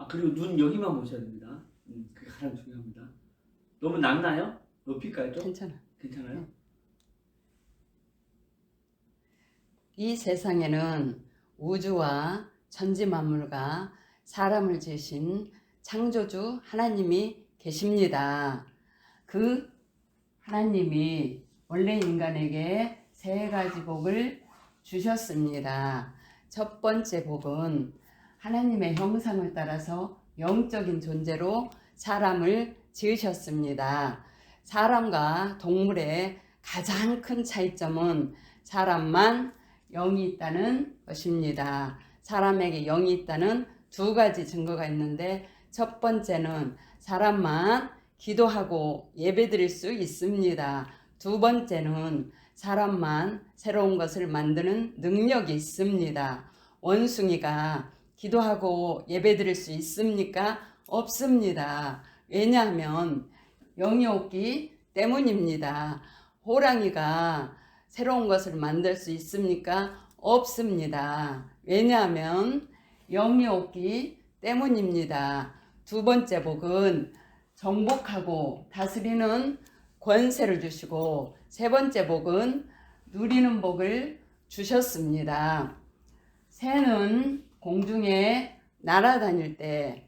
그리고 눈 여기만 보셔야 됩니다. 그게 가장 중요합니다. 너무 낮나요? 높일까요? 좀? 괜찮아. 괜찮아요? 이 세상에는 우주와 천지만물과 사람을 지으신 창조주 하나님이 계십니다. 그 하나님이 원래 인간에게 세 가지 복을 주셨습니다. 첫 번째 복은 하나님의 형상을 따라서 영적인 존재로 사람을 지으셨습니다. 사람과 동물의 가장 큰 차이점은 사람만 영이 있다는 것입니다. 사람에게 영이 있다는 두 가지 증거가 있는데, 첫 번째는 사람만 기도하고 예배드릴 수 있습니다. 두 번째는 사람만 새로운 것을 만드는 능력이 있습니다. 원숭이가 기도하고 예배드릴 수 있습니까? 없습니다. 왜냐하면 영이 없기 때문입니다. 호랑이가 새로운 것을 만들 수 있습니까? 없습니다. 왜냐하면 영이 없기 때문입니다. 두 번째 복은 정복하고 다스리는 권세를 주시고, 세 번째 복은 누리는 복을 주셨습니다. 새는 공중에 날아다닐 때,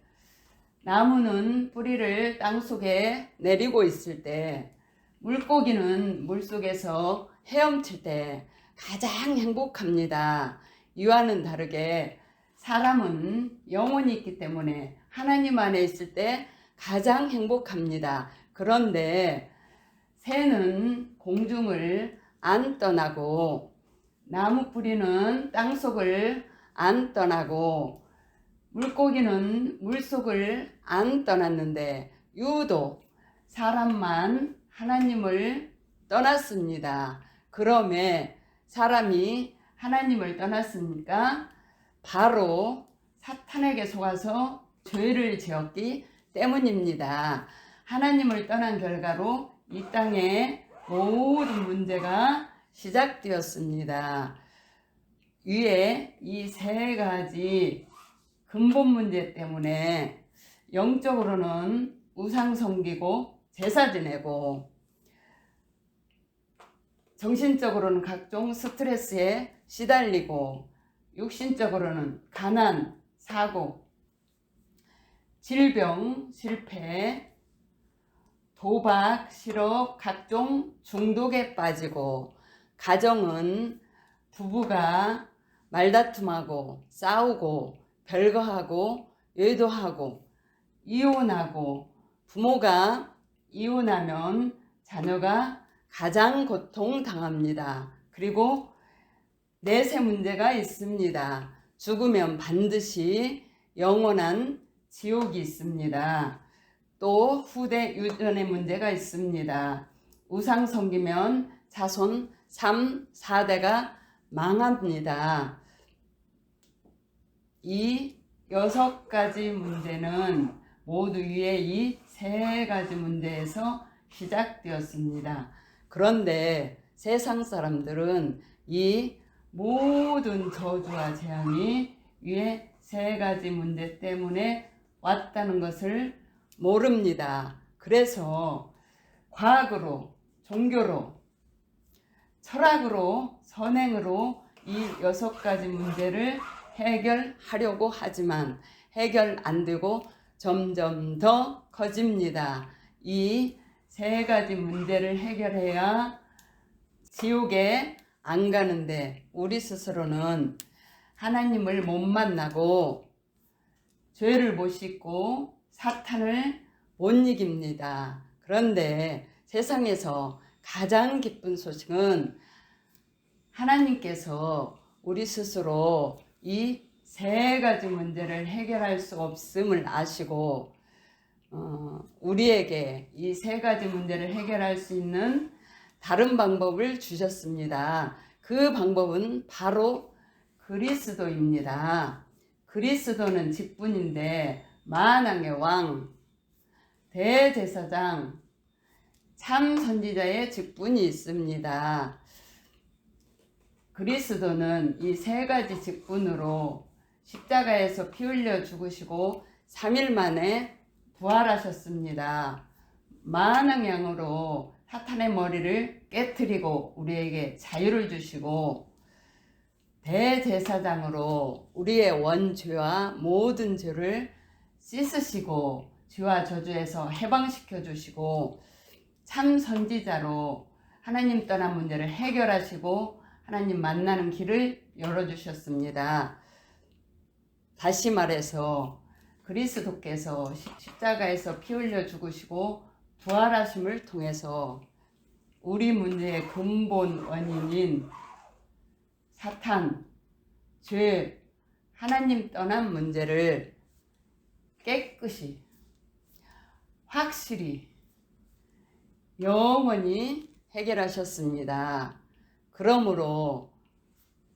나무는 뿌리를 땅속에 내리고 있을 때, 물고기는 물속에서 헤엄칠 때 가장 행복합니다. 이와는 다르게 사람은 영혼이 있기 때문에 하나님 안에 있을 때 가장 행복합니다. 그런데 새는 공중을 안 떠나고, 나무 뿌리는 땅속을 안 떠나고, 물고기는 물속을 안 떠났는데 유독 사람만 하나님을 떠났습니다. 그러면 사람이 하나님을 떠났으니까 바로 사탄에게 속아서 죄를 지었기 때문입니다. 하나님을 떠난 결과로 이 땅의 모든 문제가 시작되었습니다. 위에 이 세 가지 근본 문제 때문에 영적으로는 우상 섬기고 제사 지내고, 정신적으로는 각종 스트레스에 시달리고, 육신적으로는 가난, 사고, 질병, 실패, 도박, 실업, 각종 중독에 빠지고, 가정은 부부가 말다툼하고 싸우고 별거하고 외도하고 이혼하고, 부모가 이혼하면 자녀가 가장 고통당합니다. 그리고 내세 문제가 있습니다. 죽으면 반드시 영원한 지옥이 있습니다. 또 후대 유전의 문제가 있습니다. 우상 섬기면 자손 3, 4대가 망합니다. 이 6가지 문제는 모두 위에 이 3가지 문제에서 시작되었습니다. 그런데 세상 사람들은 이 모든 저주와 재앙이 위에 3가지 문제 때문에 왔다는 것을 모릅니다. 그래서 과학으로, 종교로, 철학으로, 선행으로 이 6가지 문제를 해결하려고 하지만 해결 안 되고 점점 더 커집니다. 이 3가지 문제를 해결해야 지옥에 안 가는데, 우리 스스로는 하나님을 못 만나고 죄를 못 씻고 사탄을 못 이깁니다. 그런데 세상에서 가장 기쁜 소식은 하나님께서 우리 스스로 이 3가지 문제를 해결할 수 없음을 아시고 우리에게 이 3가지 문제를 해결할 수 있는 다른 방법을 주셨습니다. 그 방법은 바로 그리스도입니다. 그리스도는 직분인데 만왕의 왕, 대제사장, 참 선지자의 직분이 있습니다. 그리스도는 이 3가지 직분으로 십자가에서 피 흘려 죽으시고 3일 만에 부활하셨습니다. 많은 양으로 사탄의 머리를 깨트리고 우리에게 자유를 주시고 대제사장으로 우리의 원죄와 모든 죄를 씻으시고 죄와 저주에서 해방시켜 주시고 참 선지자로 하나님 떠난 문제를 해결하시고 하나님 만나는 길을 열어주셨습니다. 다시 말해서 그리스도께서 십자가에서 피 흘려 죽으시고 부활하심을 통해서 우리 문제의 근본 원인인 사탄, 죄, 하나님 떠난 문제를 깨끗이, 확실히, 영원히 해결하셨습니다. 그러므로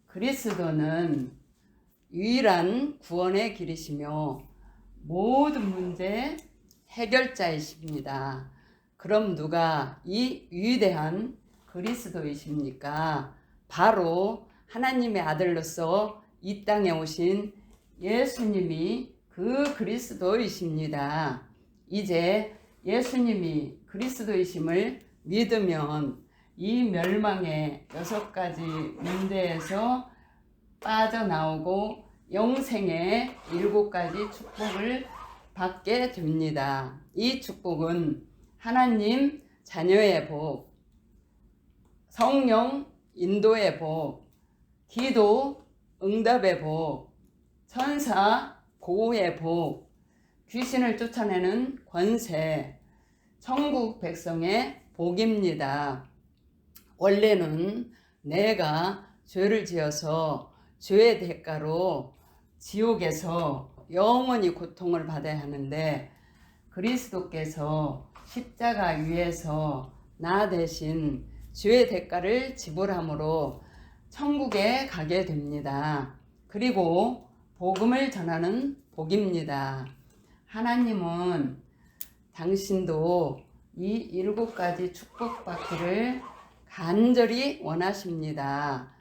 그리스도는 유일한 구원의 길이시며 모든 문제 해결자이십니다. 그럼 누가 이 위대한 그리스도이십니까? 바로 하나님의 아들로서 이 땅에 오신 예수님이 그 그리스도이십니다. 이제 예수님이 그리스도이심을 믿으면 이 멸망의 6가지 문제에서 빠져나오고 영생의 7가지 축복을 받게 됩니다. 이 축복은 하나님 자녀의 복, 성령 인도의 복, 기도 응답의 복, 천사 보호의 복, 귀신을 쫓아내는 권세, 천국 백성의 복입니다. 원래는 내가 죄를 지어서 죄의 대가로 지옥에서 영원히 고통을 받아야 하는데 그리스도께서 십자가 위에서 나 대신 죄의 대가를 지불함으로 천국에 가게 됩니다. 그리고 복음을 전하는 복입니다. 하나님은 당신도 이 7가지 축복받기를 간절히 원하십니다.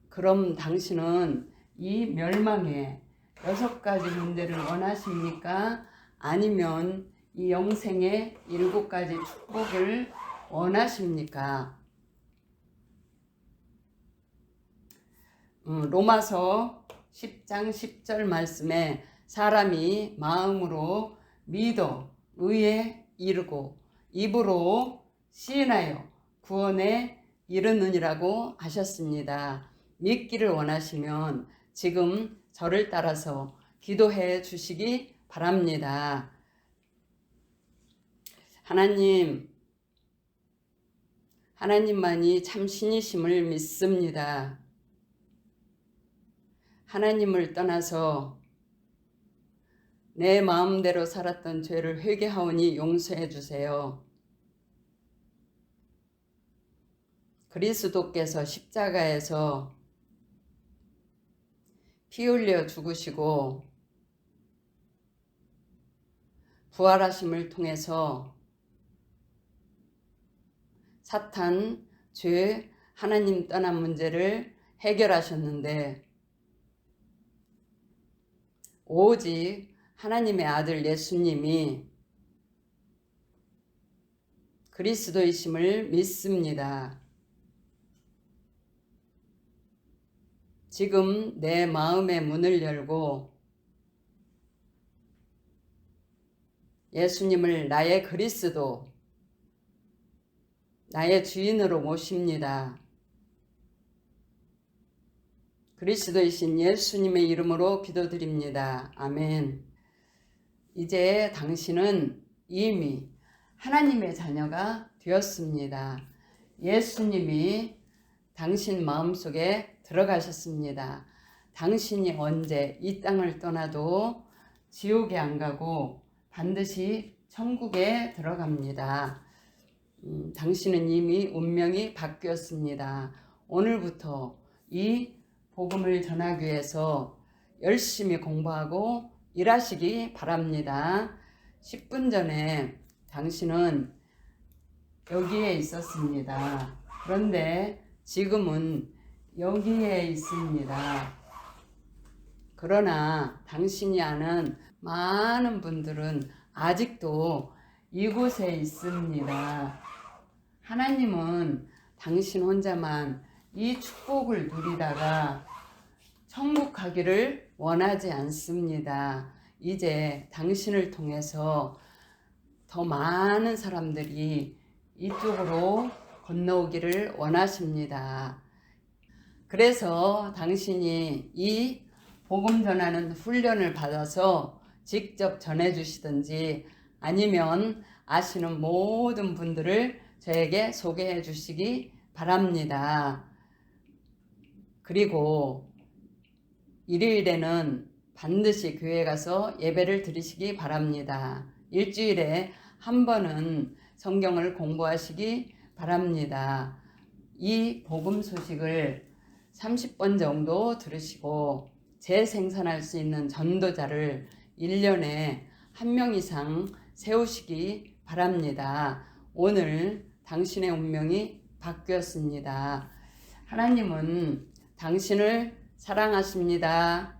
그럼 당신은 이 멸망의 6가지 문제를 원하십니까? 아니면 이 영생의 7가지 축복을 원하십니까? 로마서 10장 10절 말씀에 사람이 마음으로 믿어 의에 이르고 입으로 시인하여 구원에 이르느니라고 하셨습니다. 믿기를 원하시면 지금 저를 따라서 기도해 주시기 바랍니다. 하나님만이 참 신이심을 믿습니다. 하나님을 떠나서 내 마음대로 살았던 죄를 회개하오니 용서해 주세요. 그리스도께서 십자가에서 피 흘려 죽으시고 부활하심을 통해서 사탄, 죄, 하나님 떠난 문제를 해결하셨는데 오직 하나님의 아들 예수님이 그리스도이심을 믿습니다. 지금 내 마음의 문을 열고 예수님을 나의 그리스도, 나의 주인으로 모십니다. 그리스도이신 예수님의 이름으로 기도드립니다. 아멘. 이제 당신은 이미 하나님의 자녀가 되었습니다. 예수님이 당신 마음속에 들어가셨습니다. 당신이 언제 이 땅을 떠나도 지옥에 안 가고 반드시 천국에 들어갑니다. 당신은 이미 운명이 바뀌었습니다. 오늘부터 이 복음을 전하기 위해서 열심히 공부하고 일하시기 바랍니다. 10분 전에 당신은 여기에 있었습니다. 그런데 지금은 여기에 있습니다. 그러나 당신이 아는 많은 분들은 아직도 이곳에 있습니다. 하나님은 당신 혼자만 이 축복을 누리다가 천국 가기를 원하지 않습니다. 이제 당신을 통해서 더 많은 사람들이 이쪽으로 건너오기를 원하십니다. 그래서 당신이 이 복음 전하는 훈련을 받아서 직접 전해주시든지 아니면 아시는 모든 분들을 저에게 소개해 주시기 바랍니다. 그리고 일요일에는 반드시 교회 가서 예배를 드리시기 바랍니다. 일주일에 한 번은 성경을 공부하시기 바랍니다. 이 복음 소식을 30번 정도 들으시고 재생산할 수 있는 전도자를 1년에 1명 이상 세우시기 바랍니다. 오늘 당신의 운명이 바뀌었습니다. 하나님은 당신을 사랑하십니다.